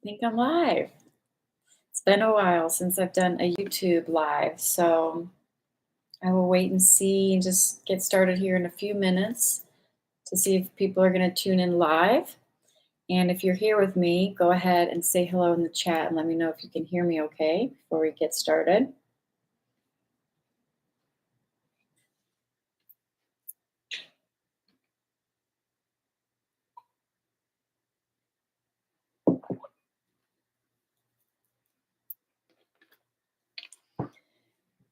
Think I'm live. It's been a while since I've done a YouTube live, so I will wait and see and just get started here in a few minutes to see if people are going to tune in live. And if you're here with me, go ahead and say hello in the chat and let me know if you can hear me okay before we get started.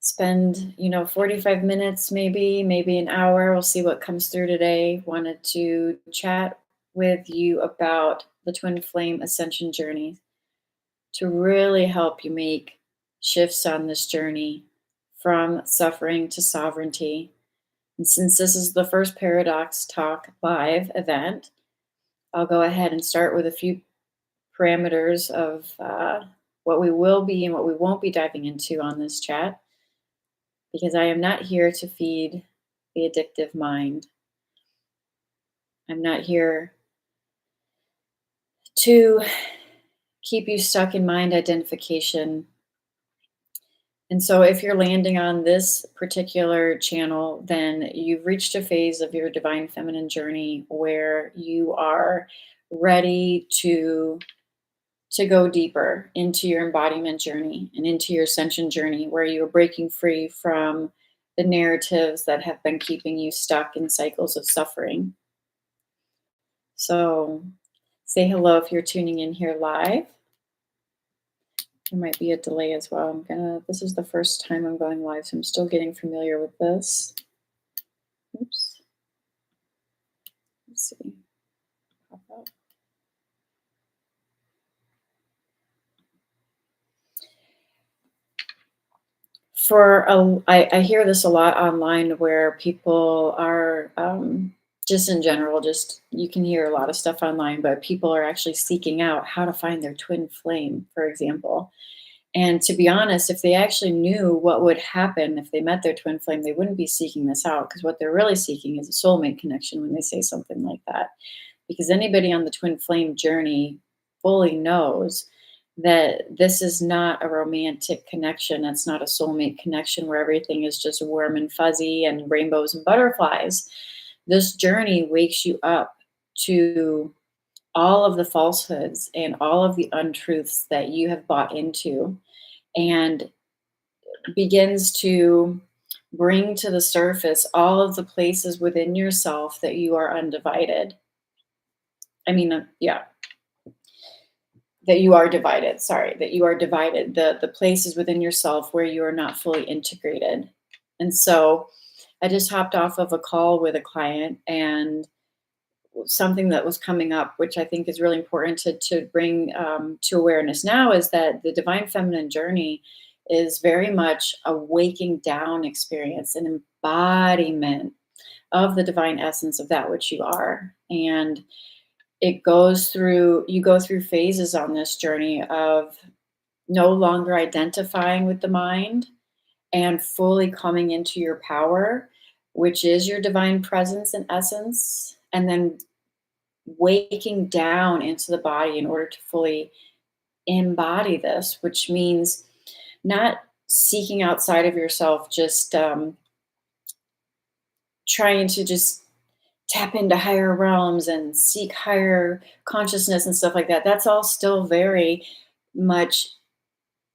Spend 45 minutes, maybe an hour. We'll see what comes through today. Wanted to chat with you about the twin flame ascension journey to really help you make shifts on this journey from suffering to sovereignty. And since this is the first Paradox Talk live event, I'll go ahead and start with a few parameters of what we will be and what we won't be diving into on this chat, because I am not here to feed the addictive mind. I'm not here to keep you stuck in mind identification. And so, if you're landing on this particular channel, then you've reached a phase of your divine feminine journey where you are ready to go deeper into your embodiment journey and into your ascension journey, where you're breaking free from the narratives that have been keeping you stuck in cycles of suffering. So, say hello if you're tuning in here live. There might be a delay as well. This is the first time I'm going live, so I'm still getting familiar with this. Oops. Let's see. Pop up. I hear this a lot online where people are just in general, just you can hear a lot of stuff online, but people are actually seeking out how to find their twin flame, for example. And to be honest, if they actually knew what would happen if they met their twin flame, they wouldn't be seeking this out, because what they're really seeking is a soulmate connection when they say something like that. Because anybody on the twin flame journey fully knows that this is not a romantic connection. It's not a soulmate connection where everything is just warm and fuzzy and rainbows and butterflies. This journey wakes you up to all of the falsehoods and all of the untruths that you have bought into, and begins to bring to the surface all of the places within yourself that you are undivided. Yeah, that you are divided. Sorry, that you are divided. The places within yourself where you are not fully integrated. And so, I just hopped off of a call with a client, and something that was coming up, which I think is really important to bring to awareness now, is that the divine feminine journey is very much a waking down experience, an embodiment of the divine essence of that which you are. And you go through phases on this journey of no longer identifying with the mind and fully coming into your power, which is your divine presence and essence, and then waking down into the body in order to fully embody this, which means not seeking outside of yourself, just trying to just tap into higher realms and seek higher consciousness and stuff like that. That's all still very much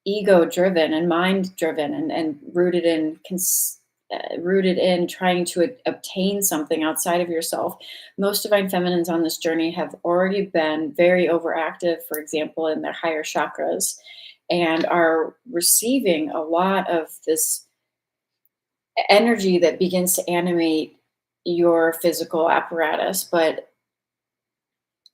ego driven and mind driven, and rooted in trying to obtain something outside of yourself. Most divine feminines on this journey have already been very overactive, for example, in their higher chakras, and are receiving a lot of this energy that begins to animate your physical apparatus. But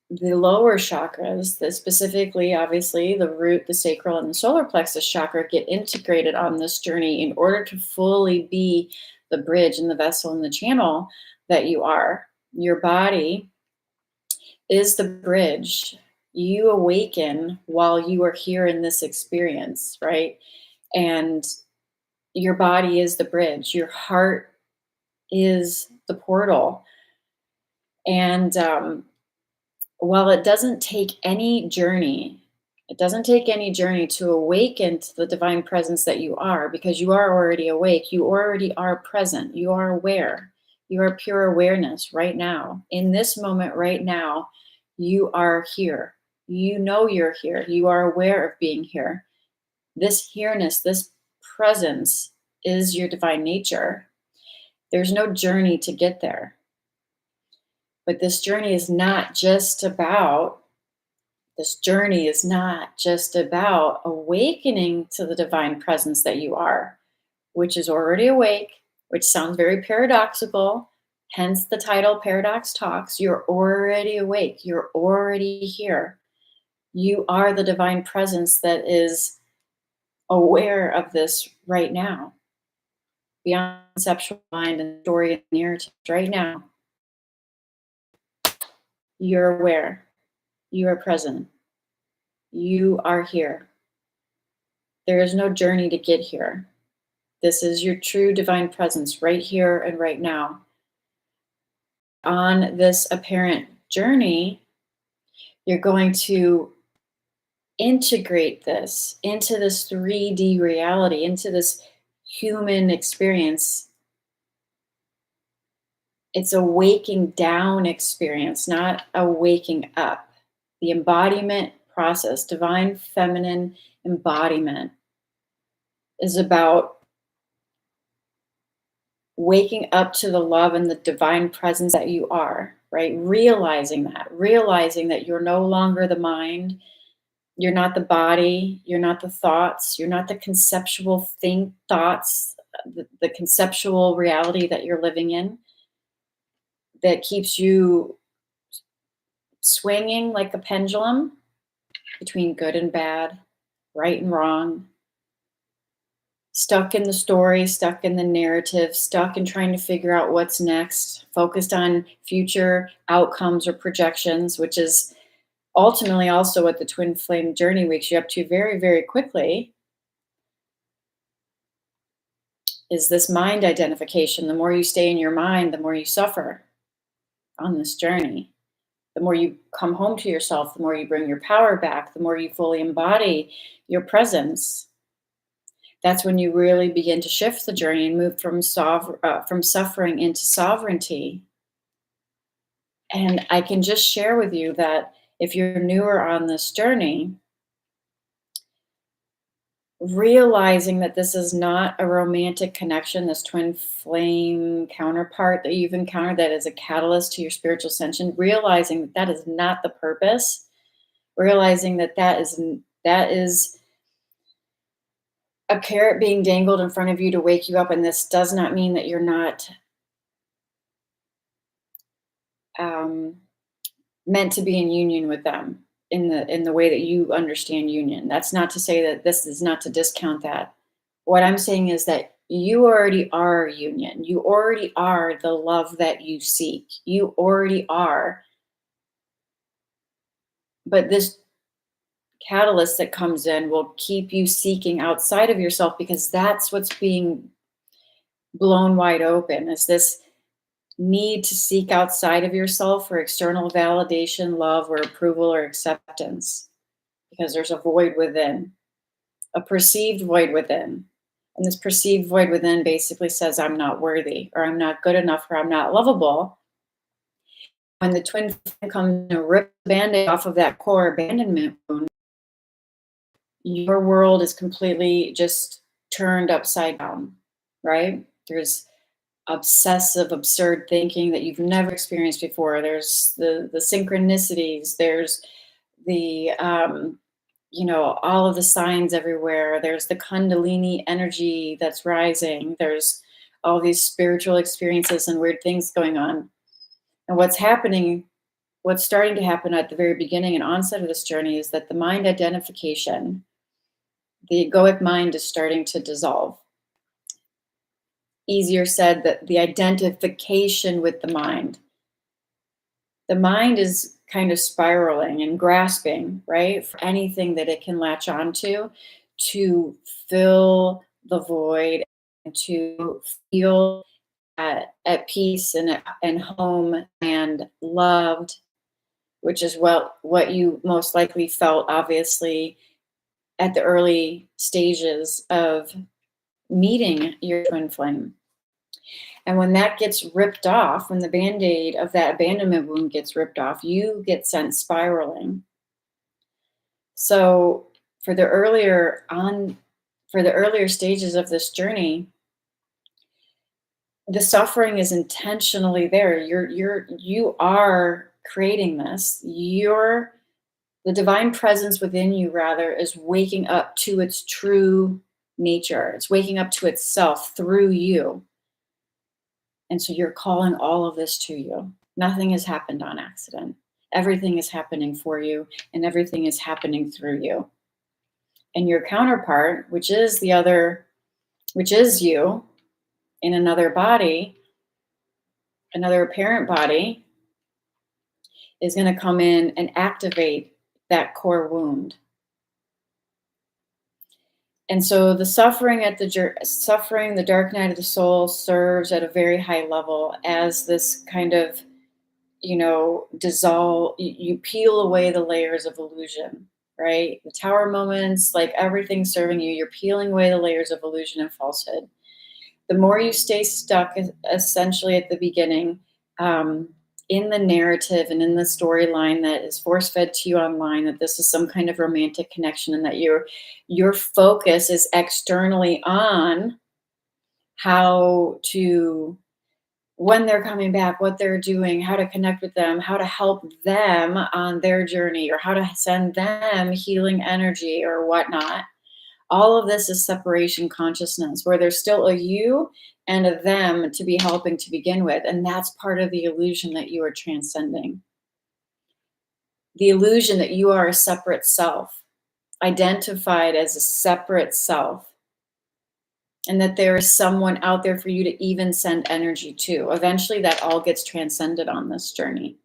the lower chakras, that specifically, obviously, the root, the sacral, and the solar plexus chakra, get integrated on this journey in order to fully be the bridge and the vessel and the channel that you are. Your body is the bridge. You awaken while you are here in this experience, right? And your body is the bridge. Your heart is the portal. And while it doesn't take any journey It doesn't take any journey to awaken to the divine presence that you are, because you are already awake. You already are present. You are aware. You are pure awareness right now. In this moment, right now, you are here. You know you're here. You are aware of being here. This here-ness, this presence is your divine nature. There's no journey to get there. But this journey is not just about awakening to the divine presence that you are, which is already awake, which sounds very paradoxical, hence the title Paradox Talks. You're already awake, you're already here. You are the divine presence that is aware of this right now, beyond conceptual mind and story and narrative. Right now, you're aware, you are present, you are here. There is no journey to get here. This is your true divine presence right here and right now. On this apparent journey, you're going to integrate this into this 3D reality, into this human experience. It's a waking down experience, not a waking up. The embodiment process, divine feminine embodiment, is about waking up to the love and the divine presence that you are, right? Realizing that you're no longer the mind, you're not the body, you're not the thoughts, you're not the conceptual thoughts, the conceptual reality that you're living in that keeps you swinging like a pendulum between good and bad, right and wrong, stuck in the story, stuck in the narrative, stuck in trying to figure out what's next, focused on future outcomes or projections, which is ultimately also what the twin flame journey wakes you up to very, very quickly, is this mind identification. The more you stay in your mind, the more you suffer on this journey. The more you come home to yourself, the more you bring your power back, the more you fully embody your presence. That's when you really begin to shift the journey and move from suffering into sovereignty. And I can just share with you that if you're newer on this journey, realizing that this is not a romantic connection, this twin flame counterpart that you've encountered that is a catalyst to your spiritual ascension, realizing that that is not the purpose, realizing that that is a carrot being dangled in front of you to wake you up, and this does not mean that you're not um, meant to be in union with them in the way that you understand union. That's not to say that this is not to discount that. What I'm saying is that you already are union. You already are the love that you seek. You already are. But this catalyst that comes in will keep you seeking outside of yourself, because that's what's being blown wide open, is this need to seek outside of yourself for external validation, love, or approval or acceptance, because there's a void within, a perceived void within. And this perceived void within basically says, I'm not worthy, or I'm not good enough, or I'm not lovable. When the twin flame comes and rips the band-aid off of that core abandonment wound, your world is completely just turned upside down, right? There's obsessive, absurd thinking that you've never experienced before. There's the synchronicities. There's the all of the signs everywhere. There's the Kundalini energy that's rising. There's all these spiritual experiences and weird things going on. And what's starting to happen at the very beginning and onset of this journey is that the mind identification, the egoic mind, is starting to dissolve. Easier said, that the identification with the mind. The mind is kind of spiraling and grasping, right, for anything that it can latch onto to fill the void and to feel at peace and home and loved. which is what you most likely felt, obviously, at the early stages of meeting your twin flame. And when that gets ripped off, when the band-aid of that abandonment wound gets ripped off, you get sent spiraling. So for the earlier on for the earlier stages of this journey, the suffering is intentionally there. You are creating this. The divine presence within you, rather, is waking up to its true nature. It's waking up to itself through you. And so you're calling all of this to you. Nothing has happened on accident. Everything is happening for you, and everything is happening through you. And your counterpart, which is you in another body, another parent body, is going to come in and activate that core wound. And so the suffering, the dark night of the soul, serves at a very high level as this kind of, dissolve. You peel away the layers of illusion, right? The tower moments, like everything serving you, you're peeling away the layers of illusion and falsehood. The more you stay stuck, essentially at the beginning, in the narrative and in the storyline that is force fed to you online, that this is some kind of romantic connection, and that your focus is externally on how to, when they're coming back, what they're doing, how to connect with them, how to help them on their journey, or how to send them healing energy or whatnot. All of this is separation consciousness, where there's still a you and a them to be helping to begin with. And that's part of the illusion that you are transcending. The illusion that you are a separate self, identified as a separate self, and that there is someone out there for you to even send energy to. Eventually, that all gets transcended on this journey.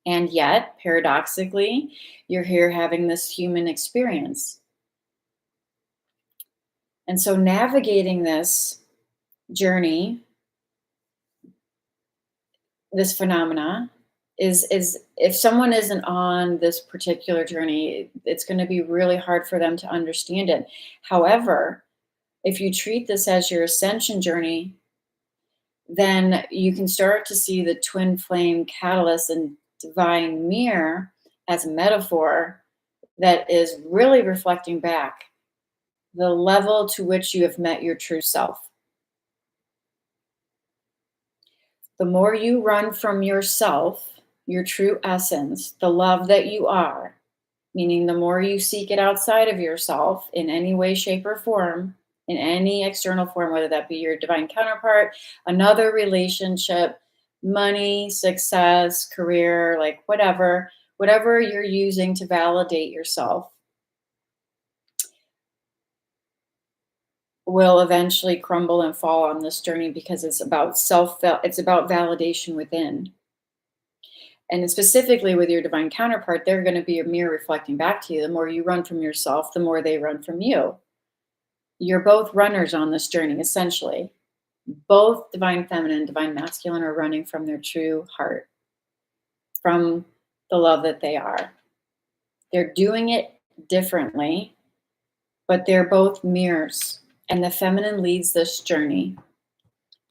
And yet, paradoxically, you're here having this human experience. And so navigating this journey, this phenomena, is if someone isn't on this particular journey, it's going to be really hard for them to understand it. However, if you treat this as your ascension journey, then you can start to see the twin flame catalyst and divine mirror as a metaphor that is really reflecting back the level to which you have met your true self. The more you run from yourself, your true essence, the love that you are, meaning the more you seek it outside of yourself in any way, shape, or form, in any external form, whether that be your divine counterpart, another relationship, money, success, career, like whatever you're using to validate yourself, will eventually crumble and fall on this journey, because it's about it's about validation within. And specifically with your divine counterpart, they're going to be a mirror reflecting back to you. The more you run from yourself, the more they run from you. You're both runners on this journey, essentially. Both divine feminine and divine masculine are running from their true heart, from the love that they are. They're doing it differently, but they're both mirrors. And the feminine leads this journey.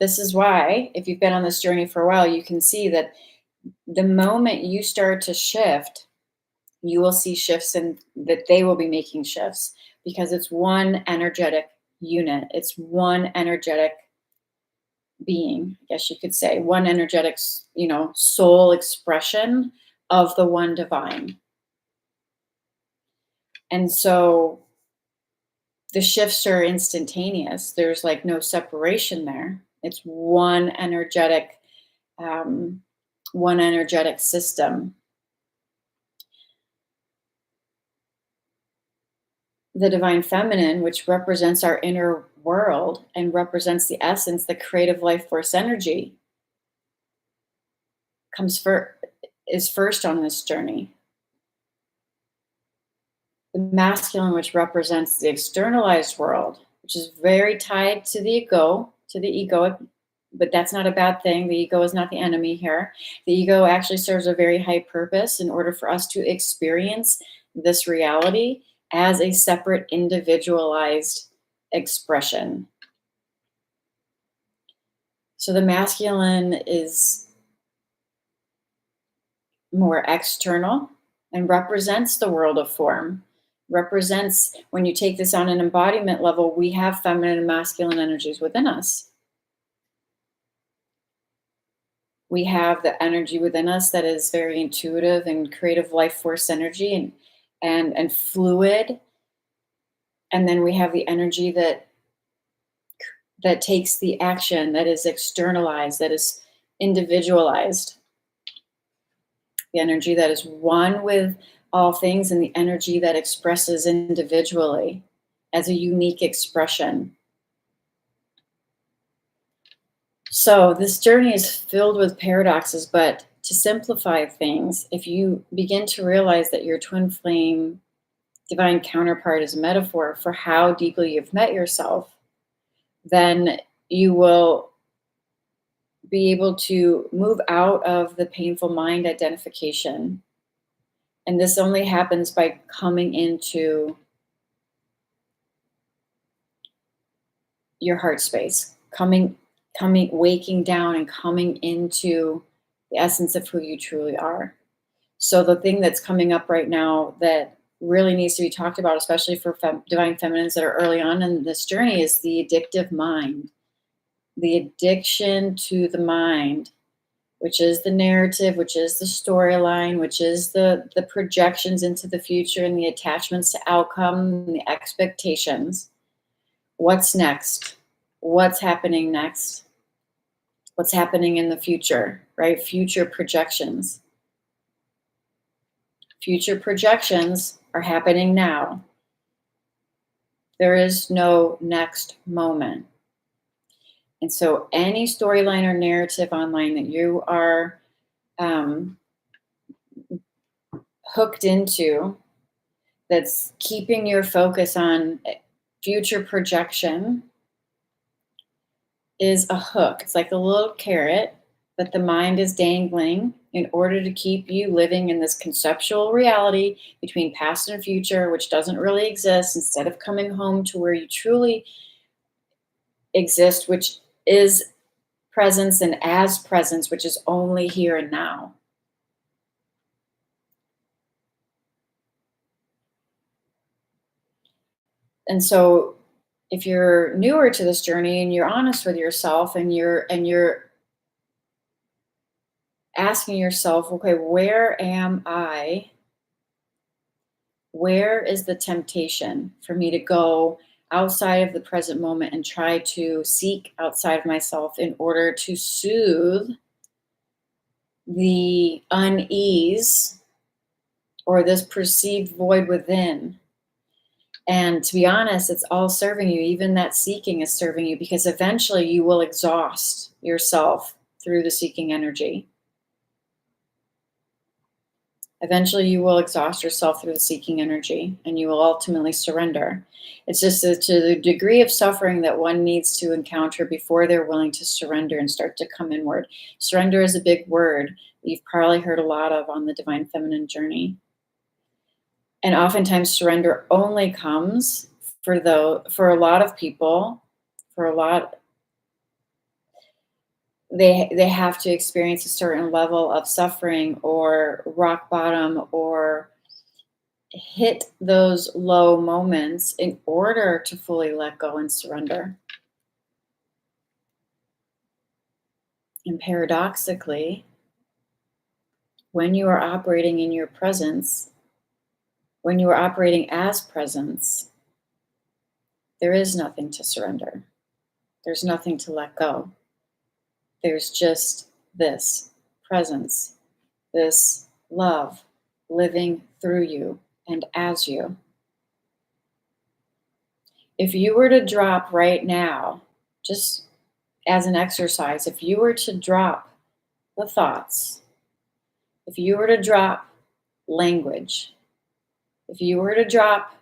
This is why, if you've been on this journey for a while, you can see that the moment you start to shift, you will see shifts, and that they will be making shifts, because it's one energetic unit. It's one energetic being, I guess you could say, one energetic, soul expression of the one divine. And so the shifts are instantaneous. There's like no separation there. It's one energetic system. The divine feminine, which represents our inner world and represents the essence, the creative life force energy, is first on this journey. The masculine, which represents the externalized world, which is very tied to the ego, to the egoic but that's not a bad thing. The ego is not the enemy here. The ego actually serves a very high purpose in order for us to experience this reality as a separate, individualized expression. So the masculine is more external and represents the world of form. Represents, when you take this on an embodiment level, we have feminine and masculine energies within us. We have the energy within us that is very intuitive and creative life force energy and fluid. And then we have the energy that takes the action, that is externalized, that is individualized. The energy that is one with all things, and the energy that expresses individually as a unique expression. So this journey is filled with paradoxes, but to simplify things, if you begin to realize that your twin flame divine counterpart is a metaphor for how deeply you've met yourself, then you will be able to move out of the painful mind identification. And this only happens by coming into your heart space, waking down and coming into the essence of who you truly are. So the thing that's coming up right now that really needs to be talked about, especially for divine feminines that are early on in this journey, is the addictive mind. The addiction to the mind, which is the narrative, which is the storyline, which is the projections into the future and the attachments to outcome and the expectations. What's next? What's happening next? What's happening in the future, right? Future projections. Future projections are happening now. There is no next moment. And so any storyline or narrative online that you are hooked into, that's keeping your focus on future projection, is a hook. It's like a little carrot that the mind is dangling in order to keep you living in this conceptual reality between past and future, which doesn't really exist, instead of coming home to where you truly exist, which is presence, and as presence, which is only here and now. And so if you're newer to this journey and you're honest with yourself and you're asking yourself, okay, where am I? Where is the temptation for me to go outside of the present moment and try to seek outside of myself in order to soothe the unease or this perceived void within? And to be honest, it's all serving you. Even that seeking is serving you, because eventually you will exhaust yourself through the seeking energy. Eventually you will exhaust yourself through the seeking energy, and you will ultimately surrender. It's just to the degree of suffering that one needs to encounter before they're willing to surrender and start to come inward. Surrender is a big word that you've probably heard a lot of on the divine feminine journey. And oftentimes surrender only comes for a lot of people, for a lot, they have to experience a certain level of suffering or rock bottom or hit those low moments in order to fully let go and surrender. And paradoxically, when you are operating in your presence, when you are operating as presence, there is nothing to surrender. There's nothing to let go. There's just this presence, this love living through you and as you. If you were to drop right now, just as an exercise, if you were to drop the thoughts, if you were to drop language, if you were to drop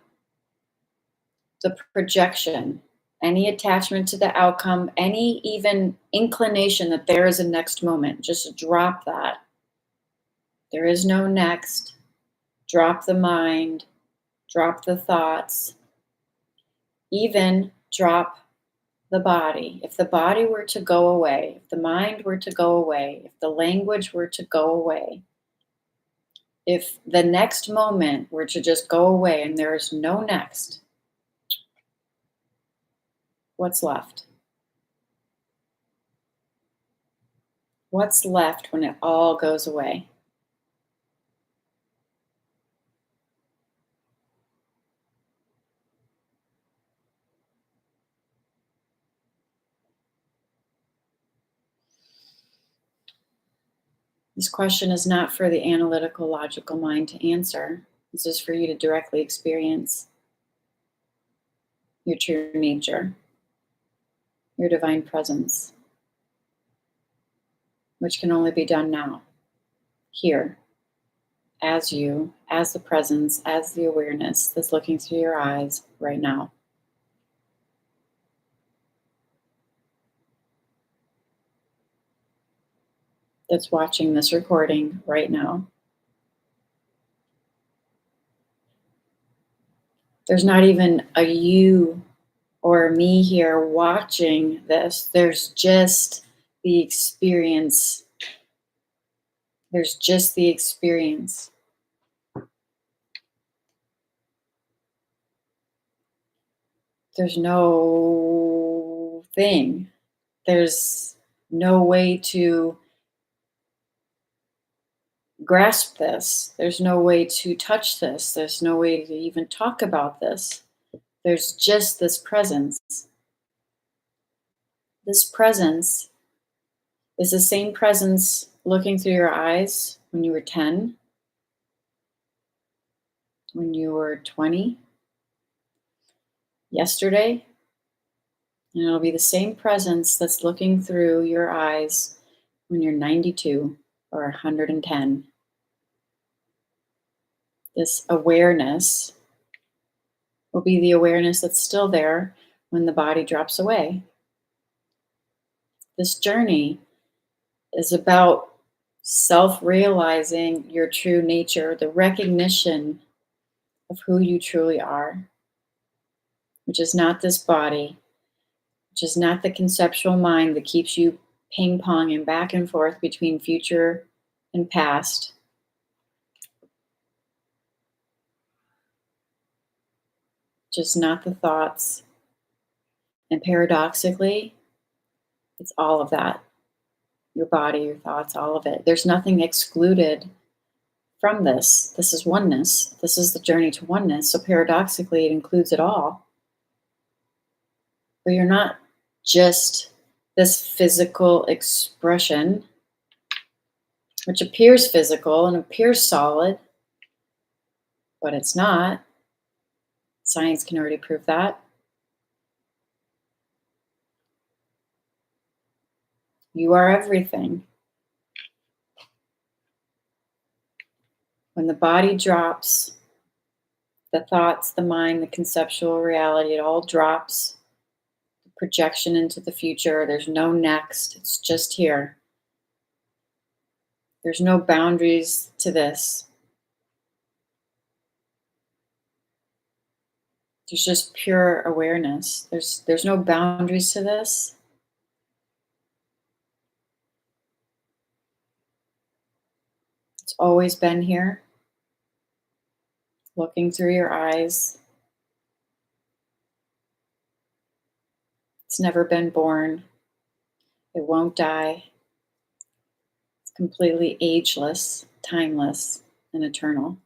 the projection any attachment to the outcome, any even inclination that there is a next moment. Just drop that. There is no next. Drop the mind, drop the thoughts, even drop the body. If the body were to go away, if the mind were to go away, if the language were to go away, if the next moment were to just go away and there is no next, what's left? What's left when it all goes away? This question is not for the analytical, logical mind to answer. This is for you to directly experience your true nature, your divine presence, which can only be done now, here, as you, as the presence, as the awareness that's looking through your eyes right now. That's watching this recording right now. There's not even a you or me here watching this. There's just the experience. There's just the experience. There's no thing. There's no way to grasp this. There's no way to touch this. There's no way to even talk about this. There's just this presence. This presence is the same presence looking through your eyes when you were 10, when you were 20, yesterday. And it'll be the same presence that's looking through your eyes when you're 92 or 110. This awareness will be the awareness that's still there when the body drops away. This journey is about self-realizing your true nature, the recognition of who you truly are, which is not this body, which is not the conceptual mind that keeps you ping-ponging back and forth between future and past. Just not the thoughts. And paradoxically, it's all of that. Your body, your thoughts, all of it. There's nothing excluded from this. This is oneness. This is the journey to oneness. So paradoxically, it includes it all. But you're not just this physical expression, which appears physical and appears solid, but it's not. Science can already prove that. You are everything. When the body drops, the thoughts, the mind, the conceptual reality, it all drops. The projection into the future, there's no next, it's just here. There's no boundaries to this. There's just pure awareness. There's no boundaries to this. It's always been here, looking through your eyes. It's never been born. It won't die. It's completely ageless, timeless, and eternal.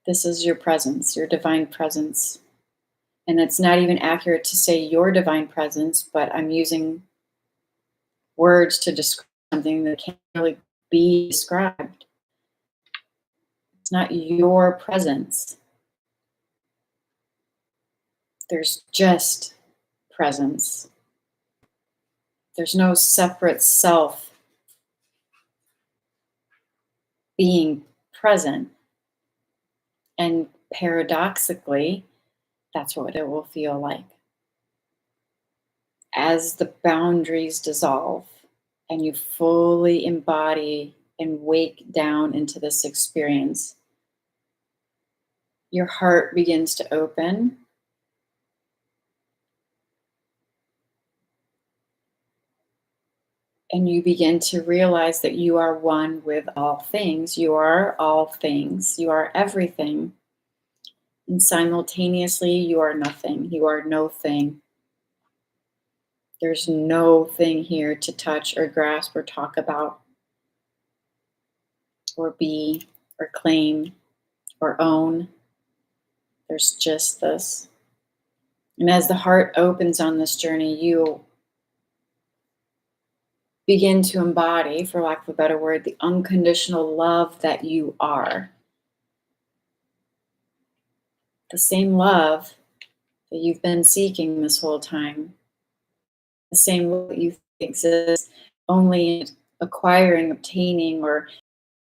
This is your presence, your divine presence. And it's not even accurate to say your divine presence, but I'm using words to describe something that can't really be described. It's not your presence. There's just presence. There's no separate self being present. And paradoxically, That's what it will feel like. As the boundaries dissolve and you fully embody and wake down into this experience, your heart begins to open and you begin to realize that you are one with all things. You are all things. You are everything. And simultaneously, you are nothing. You are no thing. There's no thing here to touch or grasp or talk about or be or claim or own. There's just this. And as the heart opens on this journey, you begin to embody, for lack of a better word, the unconditional love that you are. The same love that you've been seeking this whole time. The same love that you think exists only in acquiring, obtaining, or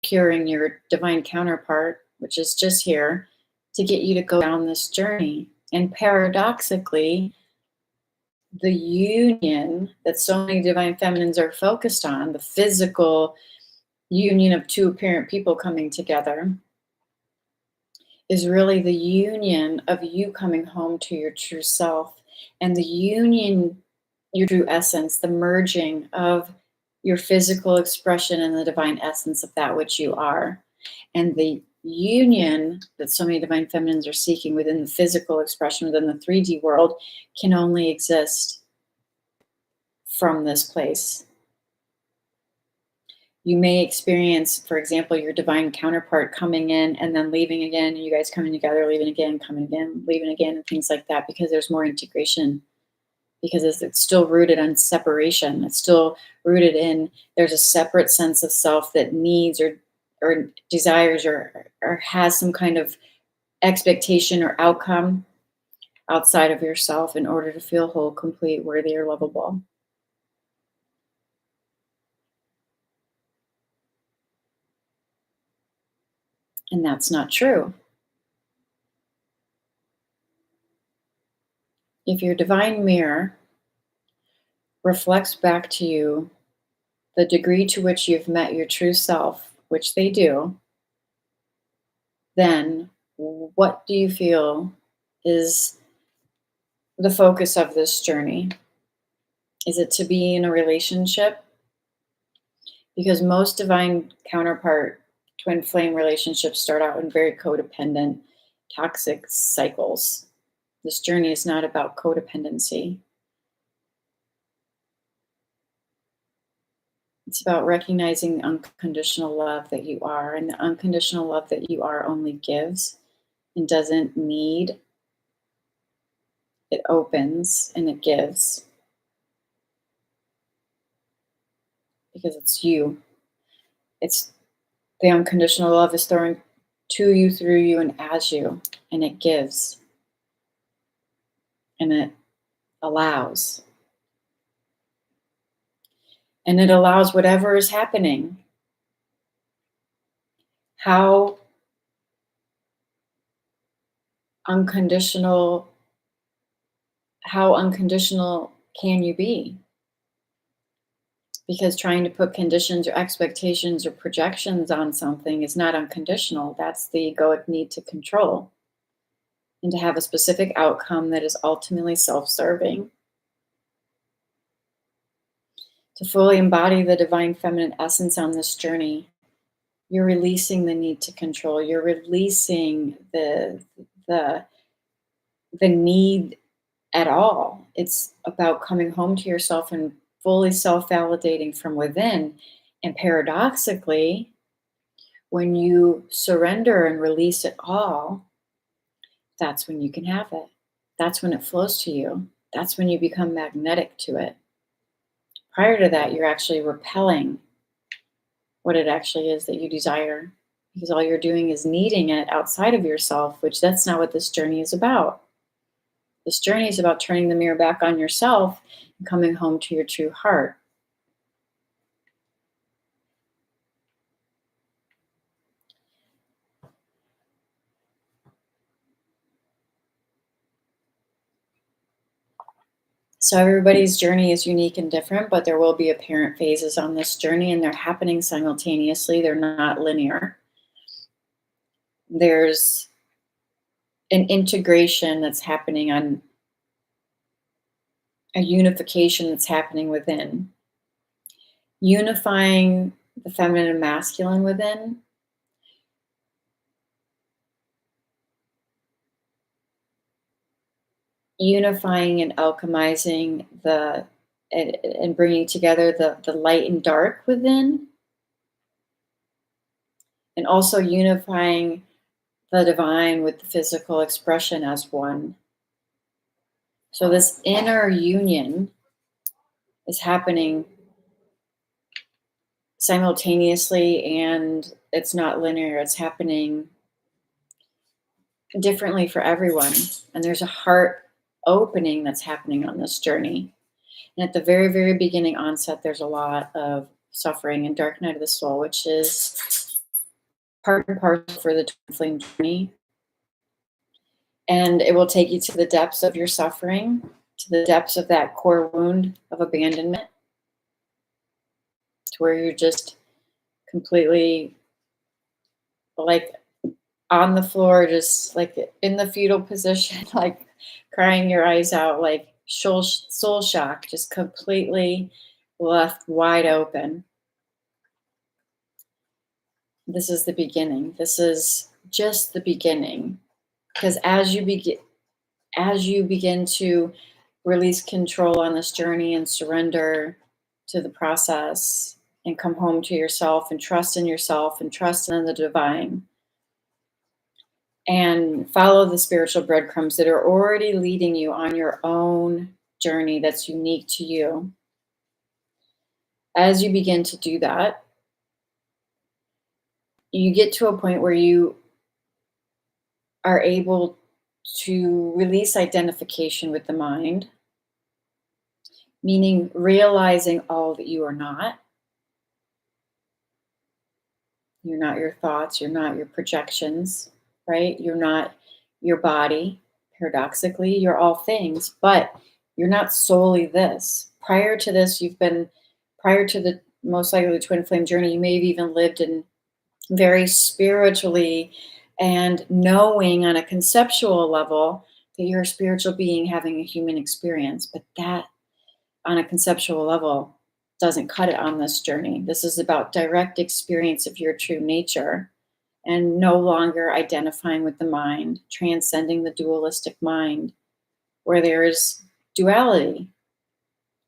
curing your divine counterpart, which is just here to get you to go down this journey. And paradoxically, the union that so many divine feminines are focused on, the physical union of two apparent people coming together, is really the union of you coming home to your true self and the union, your true essence, the merging of your physical expression and the divine essence of that which you are. And the union that so many divine feminines are seeking within the physical expression, within the 3D world, can only exist from this place. You may experience, for example, your divine counterpart coming in and then leaving again, and you guys coming together, leaving again, coming again, leaving again, and things like that, because there's more integration, because it's still rooted on separation. It's still rooted in there's a separate sense of self that needs or desires or has some kind of expectation or outcome outside of yourself in order to feel whole, complete, worthy, or lovable. And that's not true. If your divine mirror reflects back to you the degree to which you've met your true self, which they do, then what do you feel is the focus of this journey? Is it to be in a relationship? Because most divine counterpart twin flame relationships start out in very codependent, toxic cycles. This journey is not about codependency. It's about recognizing the unconditional love that you are, and the unconditional love that you are only gives and doesn't need. It opens and it gives because it's you. It's the unconditional love is throwing to you, through you, and as you, and it gives and it allows. And it allows whatever is happening. How unconditional, how unconditional can you be? Because trying to put conditions or expectations or projections on something is not unconditional. That's the egoic need to control and to have a specific outcome that is ultimately self-serving. To fully embody the divine feminine essence on this journey, you're releasing the need to control. You're releasing the the need at all. It's about coming home to yourself and fully self-validating from within. And paradoxically, when you surrender and release it all, that's when you can have it. That's when it flows to you. That's when you become magnetic to it. Prior to that, you're actually repelling what it actually is that you desire because all you're doing is needing it outside of yourself, which that's not what this journey is about. This journey is about turning the mirror back on yourself and coming home to your true heart. So everybody's journey is unique and different, but there will be apparent phases on this journey and they're happening simultaneously. They're not linear. There's an integration that's happening on a unification that's happening within. Unifying the feminine and masculine within, unifying and alchemizing and bringing together the light and dark within, and also unifying the divine with the physical expression as one. So this inner union is happening simultaneously and it's not linear. It's happening differently for everyone. And there's a heart opening that's happening on this journey. And at the very, very beginning onset, there's a lot of suffering and dark night of the soul, which is part and parcel for the twin flame journey. And it will take you to the depths of your suffering, to the depths of that core wound of abandonment, to where you're just completely like on the floor, just like in the fetal position, like crying your eyes out, like soul shock, just completely left wide open. This is the beginning. This is just the beginning. Because as you begin to release control on this journey and surrender to the process and come home to yourself and trust in yourself and trust in the divine and follow the spiritual breadcrumbs that are already leading you on your own journey that's unique to you. As you begin to do that, you get to a point where you are able to release identification with the mind, meaning realizing all that you are not. You're not your thoughts, you're not your projections, right? You're not your body. Paradoxically, you're all things, but you're not solely this. Prior to the most likely the twin flame journey, you may have even lived in very spiritually and knowing on a conceptual level that you're a spiritual being having a human experience. But that on a conceptual level doesn't cut it on this journey. This is about direct experience of your true nature and no longer identifying with the mind, transcending the dualistic mind where there is duality,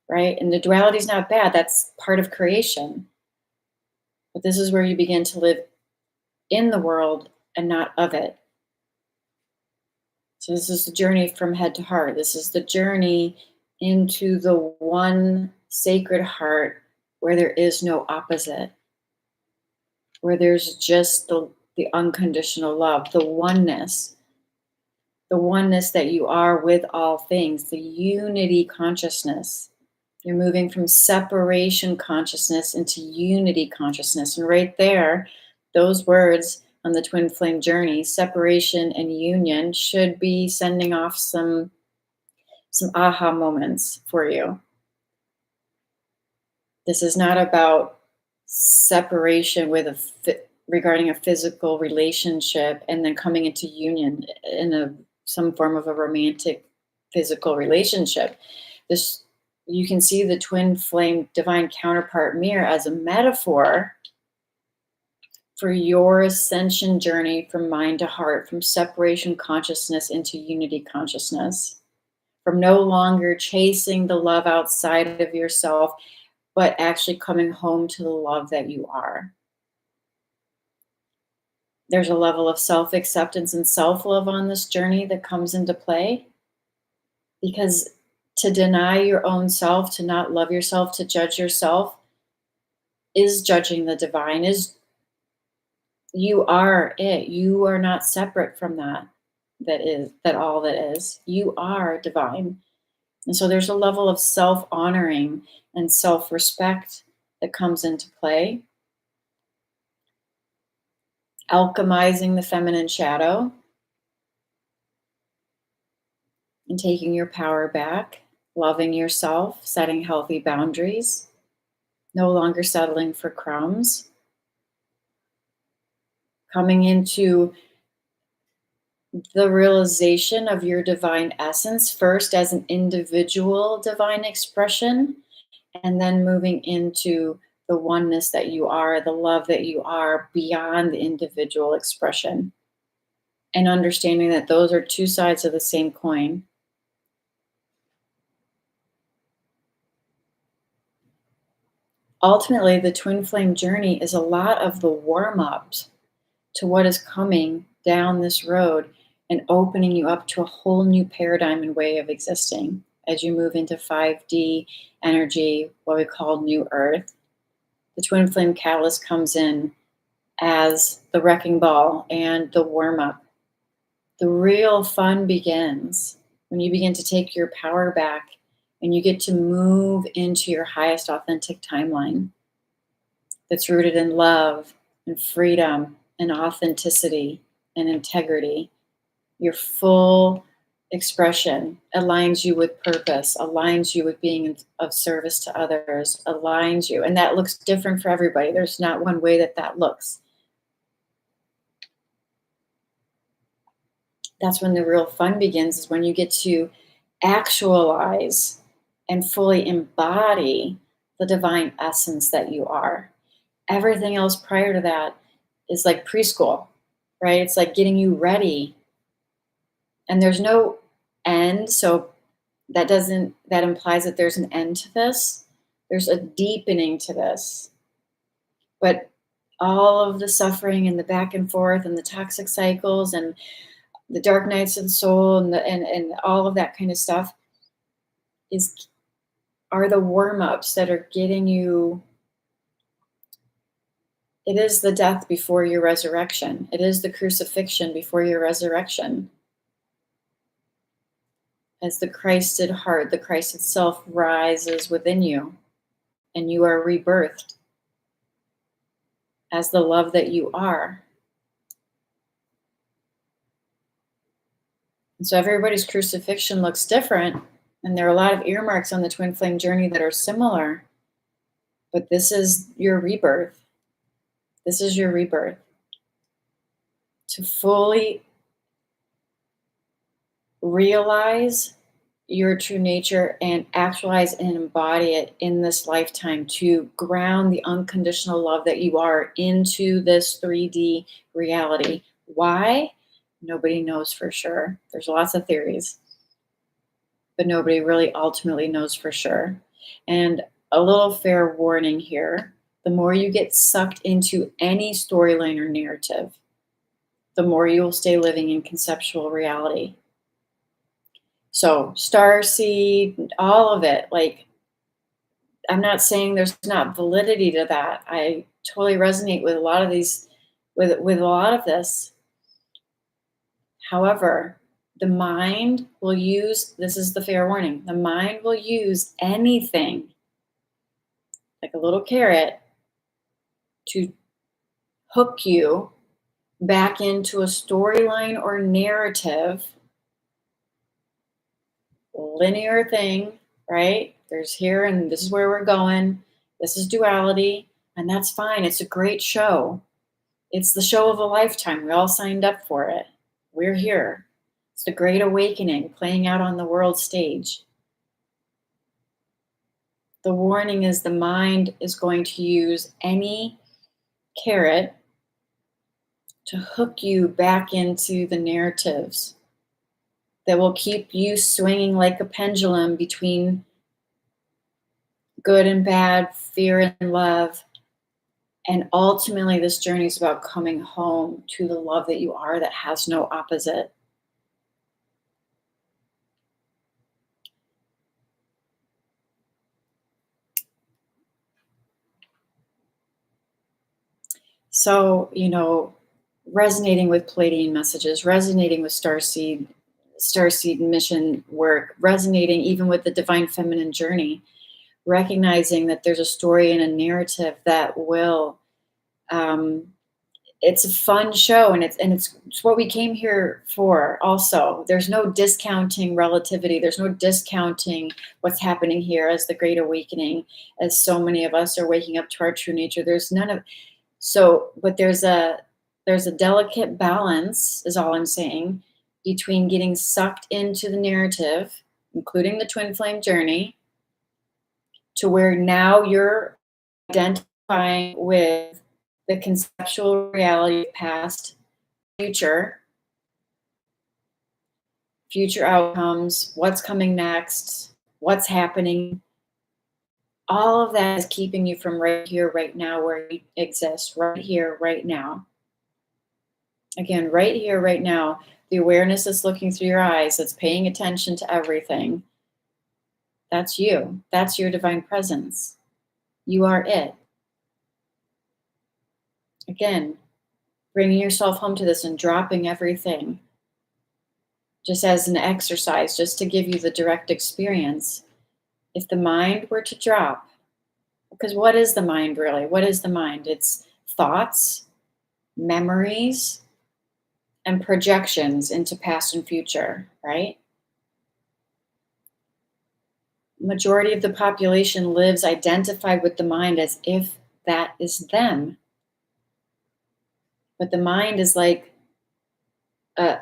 right? And the duality is not bad, that's part of creation. But this is where you begin to live in the world and not of it. So, this is the journey from head to heart. This is the journey into the one sacred heart where there is no opposite, where there's just the unconditional love, the oneness that you are with all things, the unity consciousness. You're moving from separation consciousness into unity consciousness. And right there, those words on the twin flame journey, separation and union, should be sending off some aha moments for you. This is not about separation regarding a physical relationship and then coming into union in some form of a romantic physical relationship. This You can see the twin flame divine counterpart mirror as a metaphor for your ascension journey from mind to heart, from separation consciousness into unity consciousness, from no longer chasing the love outside of yourself, but actually coming home to the love that you are. There's a level of self acceptance and self love on this journey that comes into play because to deny your own self, to not love yourself, to judge yourself is judging the divine, is you are it. You are not separate from that all that is. You are divine. And so there's a level of self honoring and self respect that comes into play. Alchemizing the feminine shadow and taking your power back loving yourself, setting healthy boundaries, no longer settling for crumbs, coming into the realization of your divine essence first as an individual divine expression, and then moving into the oneness that you are, the love that you are beyond the individual expression, and understanding that those are two sides of the same coin. Ultimately, the twin flame journey is a lot of the warm ups to what is coming down this road and opening you up to a whole new paradigm and way of existing as you move into 5D energy, what we call new earth. The twin flame catalyst comes in as the wrecking ball and the warm up. The real fun begins when you begin to take your power back and you get to move into your highest authentic timeline that's rooted in love and freedom and authenticity and integrity. Your full expression aligns you with purpose, aligns you with being of service to others, aligns you. And that looks different for everybody. There's not one way that that looks. That's when the real fun begins, is when you get to actualize and fully embody the divine essence that you are. Everything else prior to that is like preschool, right? It's like getting you ready. And there's no end. So that implies that there's an end to this. There's a deepening to this. But all of the suffering and the back and forth and the toxic cycles and the dark nights of the soul and all of that kind of stuff is are the warm-ups that are getting you. It is the death before your resurrection. It is the crucifixion before your resurrection. As the Christed heart, the Christ itself rises within you, and you are rebirthed as the love that you are. And so everybody's crucifixion looks different, and there are a lot of earmarks on the twin flame journey that are similar, but this is your rebirth. This is your rebirth. To fully realize your true nature and actualize and embody it in this lifetime, to ground the unconditional love that you are into this 3D reality. Why? Nobody knows for sure. There's lots of theories, but nobody really ultimately knows for sure. And a little fair warning here: the more you get sucked into any storyline or narrative, the more you will stay living in conceptual reality. So starseed, all of it, like, I'm not saying there's not validity to that. I totally resonate with a lot of these, with a lot of this. However, the mind will use, this is the fair warning, the mind will use anything, like a little carrot, to hook you back into a storyline or narrative, linear thing, right? There's here and this is where we're going. This is duality, and that's fine. It's a great show. It's the show of a lifetime. We all signed up for it. We're here. It's the great awakening playing out on the world stage. The warning is the mind is going to use any carrot to hook you back into the narratives that will keep you swinging like a pendulum between good and bad, fear and love. And ultimately, this journey is about coming home to the love that you are, that has no opposite. So, resonating with Palladian messages, resonating with starseed mission work, resonating even with the divine feminine journey, recognizing that there's a story and a narrative that will it's a fun show, and it's what we came here for also. There's no discounting relativity. There's no discounting what's happening here as the great awakening, as so many of us are waking up to our true nature. There's none of so, but there's a delicate balance, is all I'm saying, between getting sucked into the narrative, including the twin flame journey, to where now you're identifying with the conceptual reality of past, future, future outcomes, what's coming next, what's happening. All of that is keeping you from right here, right now, where you exist, right here, right now. Again, right here, right now, the awareness that's looking through your eyes, that's paying attention to everything. That's you. That's your divine presence. You are it. Again, bringing yourself home to this and dropping everything just as an exercise, just to give you the direct experience. If the mind were to drop, because what is the mind really? What is the mind? It's thoughts, memories, and projections into past and future, right? Majority of the population lives identified with the mind as if that is them. But the mind is like a,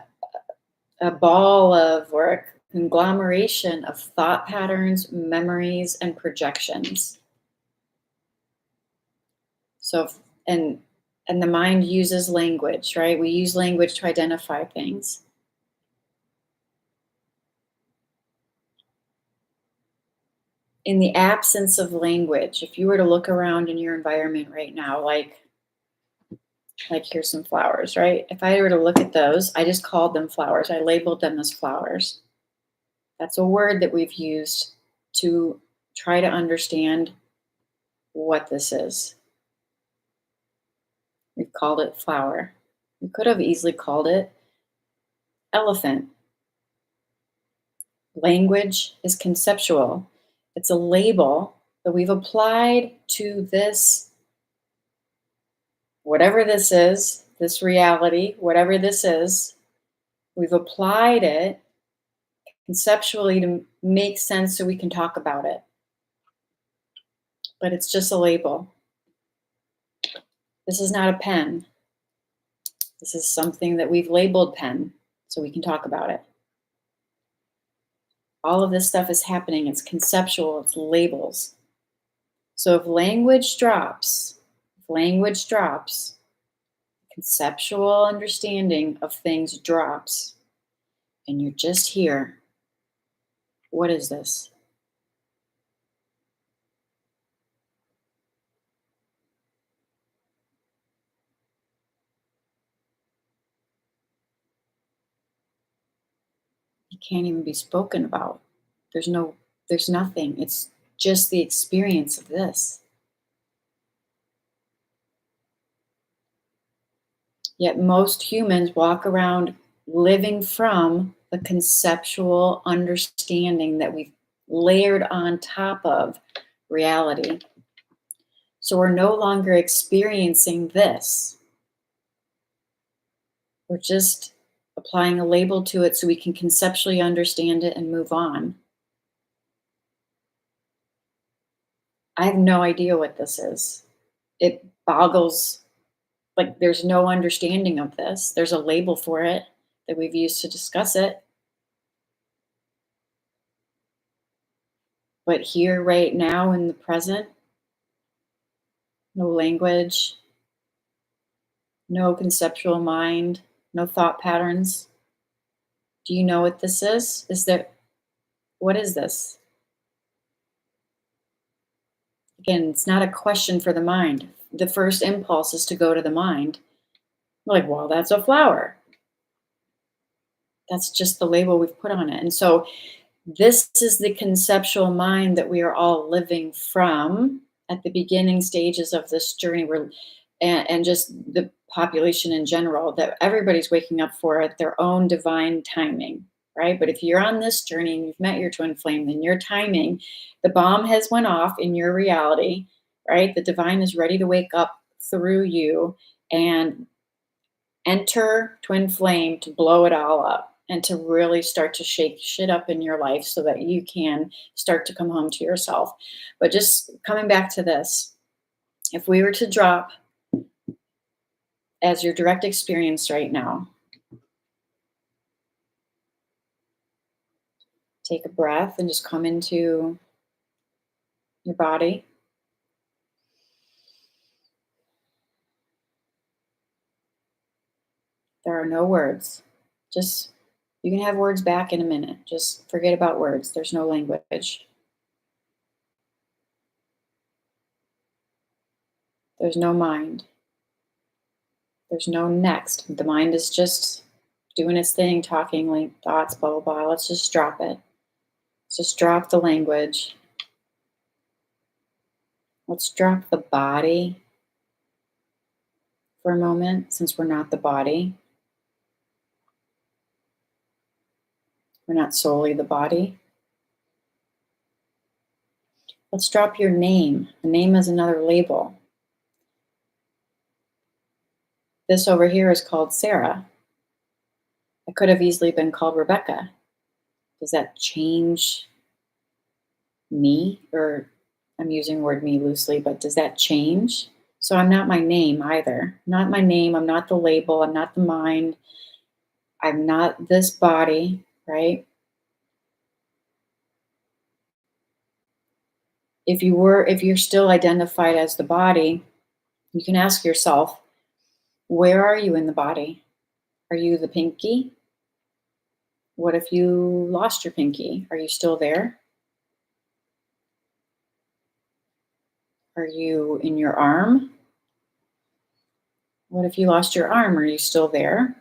a ball of, or a conglomeration of thought patterns, memories, and projections. So, and and the mind uses language, right? We use language to identify things. In the absence of language, if you were to look around in your environment right now, like here's some flowers, right? If I were to look at those, I just called them flowers. I labeled them as flowers. That's a word that we've used to try to understand what this is. We've called it flower. We could have easily called it elephant. Language is conceptual. It's a label that we've applied to this, whatever this is, this reality, whatever this is. We've applied it conceptually to make sense so we can talk about it. But it's just a label. This is not a pen. This is something that we've labeled pen so we can talk about it. All of this stuff is happening. It's conceptual, it's labels. So if language drops, conceptual understanding of things drops, and you're just here. What is this? It can't even be spoken about. There's nothing. It's just the experience of this. Yet most humans walk around living from the conceptual understanding that we've layered on top of reality. So we're no longer experiencing this. We're just applying a label to it so we can conceptually understand it and move on. I have no idea what this is. It boggles, like there's no understanding of this. There's a label for it that we've used to discuss it. But here, right now, in the present, no language, no conceptual mind, no thought patterns. Do you know what this is? What is this? Again, it's not a question for the mind. The first impulse is to go to the mind. Like, well, that's a flower. That's just the label we've put on it. And so this is the conceptual mind that we are all living from at the beginning stages of this journey. And just the population in general, that everybody's waking up for at their own divine timing, right? But if you're on this journey and you've met your twin flame, then your timing, the bomb has went off in your reality, right? The divine is ready to wake up through you, and Enter twin flame to blow it all up and to really start to shake shit up in your life so that you can start to come home to yourself. But just coming back to this, if we were to drop as your direct experience right now, take a breath and just come into your body. There are no words. Just, you can have words back in a minute. Just forget about words. There's no language. There's no mind. There's no next. The mind is just doing its thing, talking like thoughts, blah, blah, blah. Let's just drop it. Let's just drop the language. Let's drop the body for a moment, since we're not the body. We're not solely the body. Let's drop your name. The name is another label. This over here is called Sarah. It could have easily been called Rebecca. Does that change me? Or I'm using the word me loosely, but does that change? So I'm not my name either. Not my name. I'm not the label. I'm not the mind. I'm not this body, right? If you're still identified as the body, you can ask yourself, where are you in the body? Are you the pinky? What if you lost your pinky? Are you still there? Are you in your arm? What if you lost your arm? Are you still there?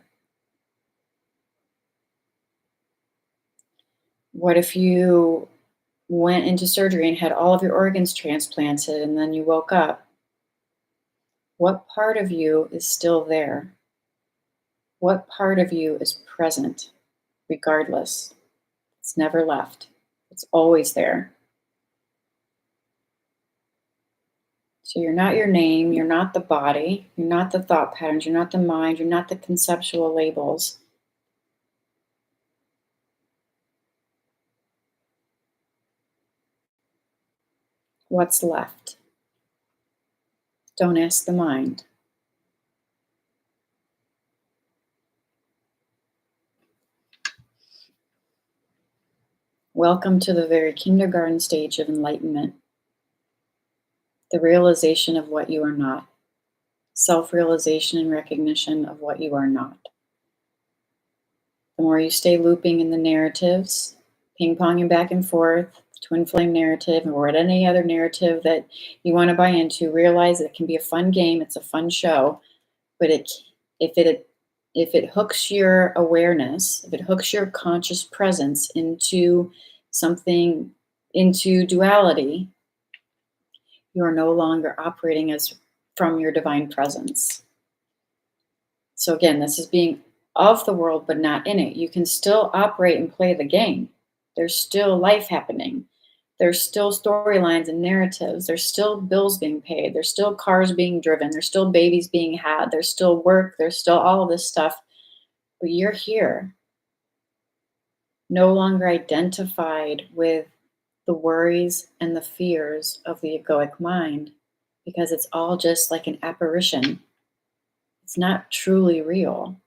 What if you went into surgery and had all of your organs transplanted and then you woke up? What part of you is still there? What part of you is present, regardless? It's never left. It's always there. So you're not your name, you're not the body, you're not the thought patterns, you're not the mind, you're not the conceptual labels. What's left? Don't ask the mind. Welcome to the very kindergarten stage of enlightenment, the realization of what you are not, self-realization and recognition of what you are not. The more you stay looping in the narratives, ping-ponging back and forth, twin flame narrative, or any other narrative that you want to buy into, realize it can be a fun game, it's a fun show, but if it hooks your awareness, if it hooks your conscious presence into something, into duality, you are no longer operating as from your divine presence. So again, this is being of the world, but not in it. You can still operate and play the game. There's still life happening. There's still storylines and narratives. There's still bills being paid. There's still cars being driven. There's still babies being had. There's still work. There's still all of this stuff. But you're here, no longer identified with the worries and the fears of the egoic mind, because it's all just like an apparition. It's not truly real.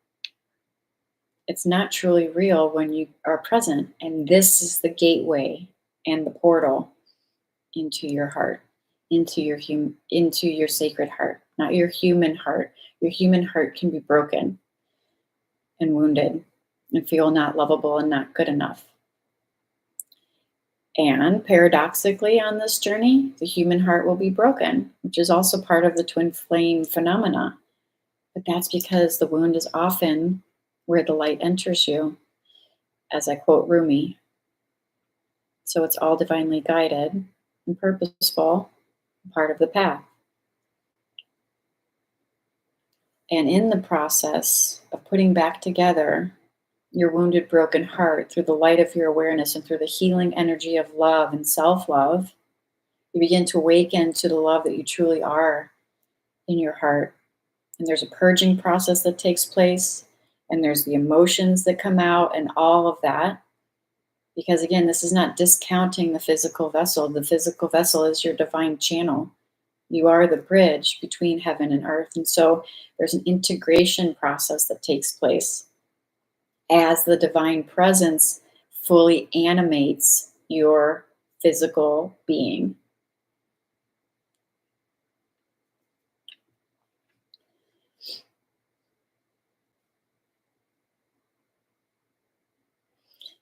It's not truly real when you are present. And this is the gateway and the portal into your heart, into your sacred heart, not your human heart. Your human heart can be broken and wounded and feel not lovable and not good enough. And paradoxically, on this journey, the human heart will be broken, which is also part of the twin flame phenomena. But that's because the wound is often where the light enters you, as I quote Rumi. So it's all divinely guided and purposeful, part of the path. And in the process of putting back together your wounded, broken heart through the light of your awareness and through the healing energy of love and self-love, you begin to awaken to the love that you truly are in your heart. And there's a purging process that takes place, and there's the emotions that come out, and all of that. Because again, this is not discounting the physical vessel. The physical vessel is your divine channel. You are the bridge between heaven and earth. And so there's an integration process that takes place as the divine presence fully animates your physical being.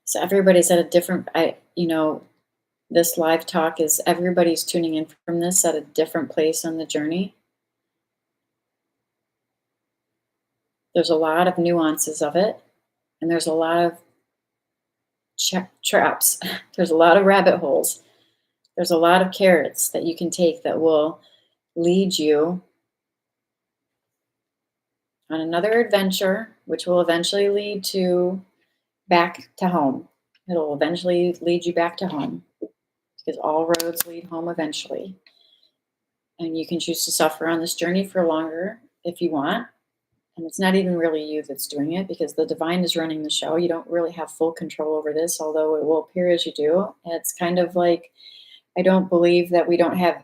So everybody's at a different, this live talk is everybody's tuning in from this at a different place on the journey. There's a lot of nuances of it, and there's a lot of traps. There's a lot of rabbit holes. There's a lot of carrots that you can take that will lead you on another adventure, which will eventually lead to back to home. It'll eventually lead you back to home because all roads lead home eventually. And you can choose to suffer on this journey for longer if you want. And it's not even really you that's doing it because the divine is running the show. You don't really have full control over this, although it will appear as you do. It's kind of like, I don't believe that we don't have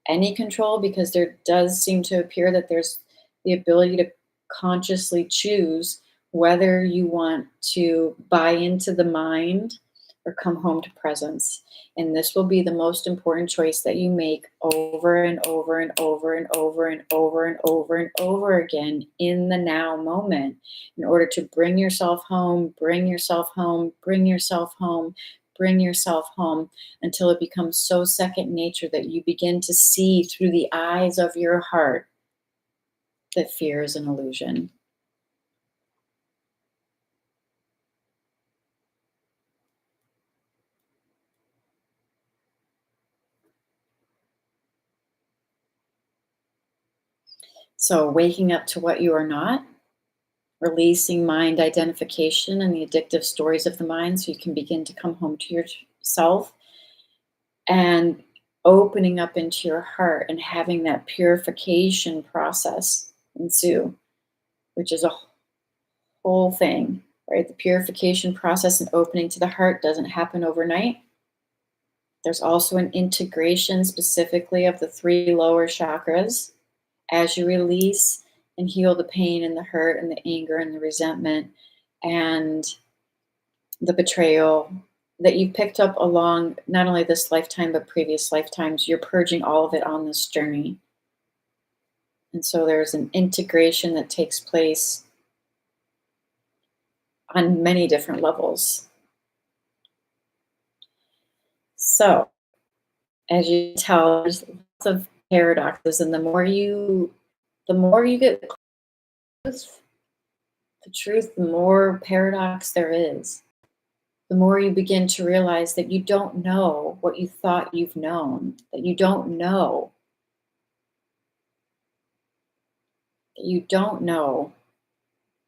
any control because there does seem to appear that there's the ability to consciously choose whether you want to buy into the mind or come home to presence. And this will be the most important choice that you make over and over and over and over and over and over and over again in the now moment in order to bring yourself home, bring yourself home, bring yourself home, bring yourself home until it becomes so second nature that you begin to see through the eyes of your heart that fear is an illusion. So, waking up to what you are not, releasing mind identification and the addictive stories of the mind so you can begin to come home to yourself and opening up into your heart and having that purification process ensue, which is a whole thing, right? The purification process and opening to the heart doesn't happen overnight. There's also an integration specifically of the three lower chakras as you release and heal the pain and the hurt and the anger and the resentment and the betrayal that you picked up along not only this lifetime but previous lifetimes. You're purging all of it on this journey. And so there's an integration that takes place on many different levels. So, as you tell, there's lots of paradoxes, and the more you get the truth, the more paradox there is. The more you begin to realize that you don't know what you thought you've known, that you don't know, that you don't know,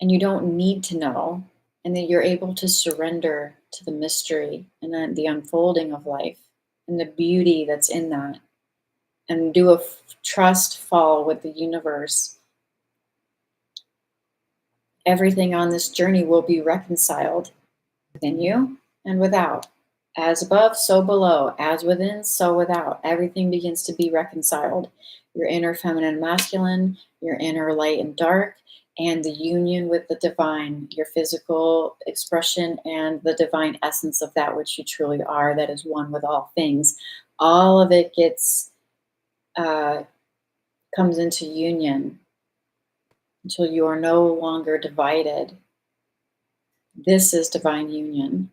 and you don't need to know, and that you're able to surrender to the mystery and then the unfolding of life and the beauty that's in that, and do a trust fall with the universe. Everything on this journey will be reconciled within you and without. As above, so below. As within, so without. Everything begins to be reconciled. Your inner feminine and masculine, your inner light and dark, and the union with the divine, your physical expression and the divine essence of that which you truly are, that is one with all things. All of it comes into union until you are no longer divided. This is divine union.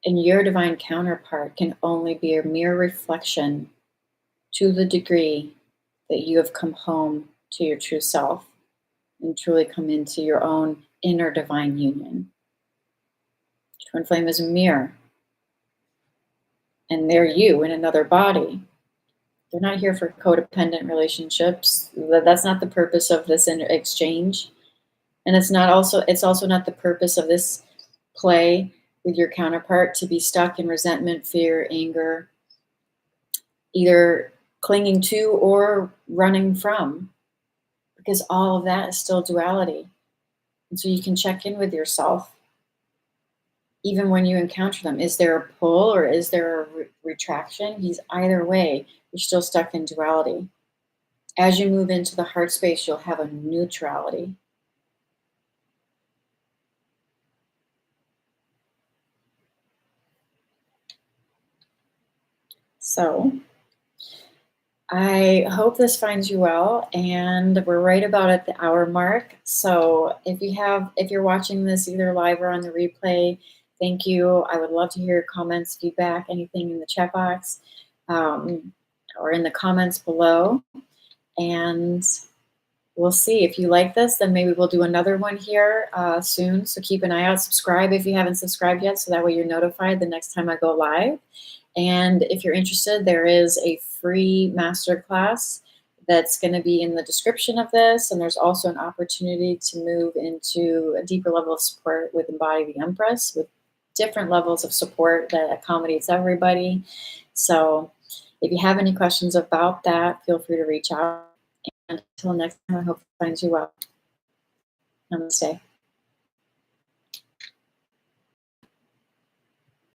And your divine counterpart can only be a mere reflection to the degree that you have come home to your true self and truly come into your own inner divine union. Twin flame is a mirror, and they're you in another body. They're not here for codependent relationships. That's not the purpose of this exchange. And it's also not the purpose of this play with your counterpart to be stuck in resentment, fear, anger, either clinging to or running from. because all of that is still duality. And so you can check in with yourself even when you encounter them. Is there a pull or is there a retraction? He's either way, you're still stuck in duality. As you move into the heart space, you'll have a neutrality. So I hope this finds you well, and we're right about at the hour mark. So if you're watching this either live or on the replay, thank you. I would love to hear your comments, feedback, anything in the chat box, um, or in the comments below. And we'll see. If you like this, then maybe we'll do another one here soon. So keep an eye out. Subscribe if you haven't subscribed yet, so that way you're notified the next time I go live. And if you're interested, there is a free masterclass that's going to be in the description of this. And there's also an opportunity to move into a deeper level of support with Embody the Empress, with different levels of support that accommodates everybody. So if you have any questions about that, feel free to reach out. And until next time, I hope it finds you well. Namaste.